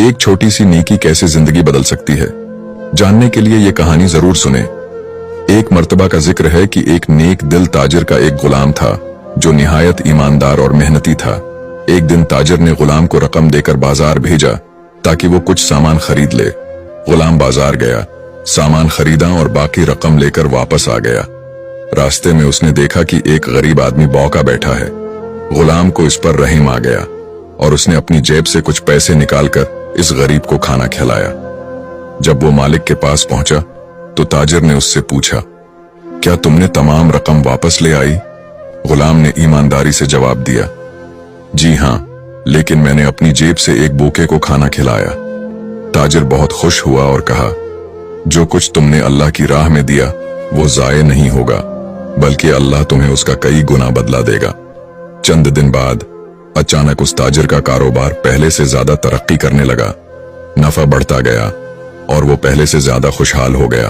एक छोटी सी नेकी कैसे जिंदगी बदल सकती है, जानने के लिए ये कहानी जरूर सुने। एक मर्तबा का जिक्र है कि एक नेक दिल ताजिर का एक गुलाम था जो निहायत ईमानदार और मेहनती था। एक दिन ताजिर ने गुलाम को रकम देकर बाजार भेजा ताकि वो कुछ सामान खरीद ले। गुलाम बाजार गया, सामान खरीदा और बाकी रकम लेकर वापस आ गया। रास्ते में उसने देखा कि एक गरीब आदमी बौका बैठा है। गुलाम को इस पर रहम आ गया और उसने अपनी जेब से कुछ पैसे निकालकर इस गरीब को खाना खिलाया। जब वो मालिक के पास पहुंचा तो ताजिर ने उससे पूछा, क्या तुमने तमाम रकम वापस ले आई? गुलाम ने ईमानदारी से जवाब दिया, जी हां, लेकिन मैंने अपनी जेब से एक भूखे को खाना खिलाया। ताजिर बहुत खुश हुआ और कहा, जो कुछ तुमने अल्लाह की राह में दिया वो जाये नहीं होगा, बल्कि अल्लाह तुम्हें उसका कई गुना बदला देगा। चंद दिन बाद अचानक उस ताजिर का कारोबार पहले से ज्यादा तरक्की करने लगा। नफा बढ़ता गया और वो पहले से ज्यादा खुशहाल हो गया।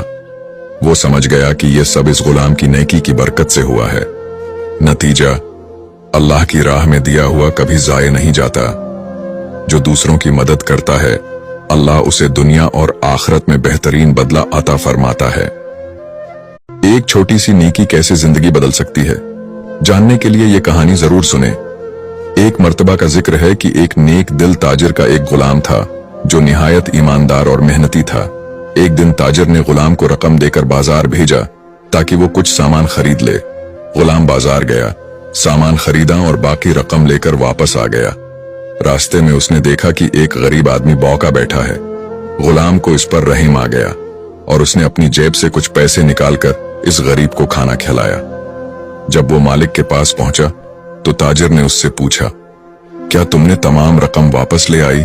वो समझ गया कि ये सब इस गुलाम की नेकी की बरकत से हुआ है। नतीजा, अल्लाह की राह में दिया हुआ कभी जाये नहीं जाता। जो दूसरों की मदद करता है, अल्लाह उसे दुनिया और आखिरत में बेहतरीन बदला अता फरमाता है। एक छोटी सी नेकी कैसे जिंदगी बदल सकती है, जानने के लिए ये कहानी जरूर सुने। एक मर्तबा का जिक्र है कि एक नेक दिल ताजिर का एक गुलाम था जो निहायत ईमानदार और मेहनती था। एक दिन ताजिर ने गुलाम को रकम देकर बाजार भेजा ताकि वो कुछ सामान खरीद ले। गुलाम बाजार गया, सामान खरीदा और बाकी रकम लेकर वापस आ गया। रास्ते में उसने देखा कि एक गरीब आदमी बौका बैठा है। गुलाम को इस पर रहम आ गया और उसने अपनी जेब से कुछ पैसे निकालकर इस गरीब को खाना खिलाया। जब वो मालिक के पास पहुंचा तो ताजिर ने उससे पूछा, क्या तुमने तमाम रकम वापस ले आई?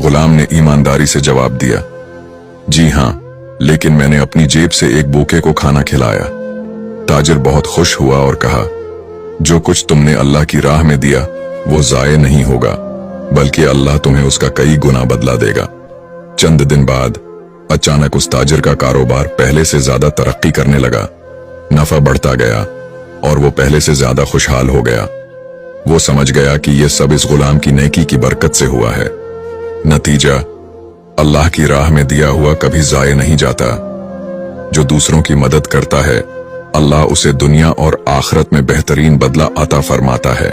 गुलाम ने ईमानदारी से जवाब दिया, जी हां, लेकिन मैंने अपनी जेब से एक भूखे को खाना खिलाया। ताजिर बहुत खुश हुआ और कहा, जो कुछ तुमने अल्लाह की राह में दिया वो जाये नहीं होगा, बल्कि अल्लाह तुम्हें उसका कई गुना बदला देगा। चंद दिन बाद अचानक उस ताजिर का कारोबार पहले से ज्यादा तरक्की करने लगा। नफा बढ़ता गया और वो पहले से ज्यादा खुशहाल हो गया। वो समझ गया कि ये सब इस गुलाम की नेकी की बरकत से हुआ है। नतीजा, अल्लाह की राह में दिया हुआ कभी जाये नहीं जाता। जो दूसरों की मदद करता है, अल्लाह उसे दुनिया और आखिरत में बेहतरीन बदला अता फरमाता है।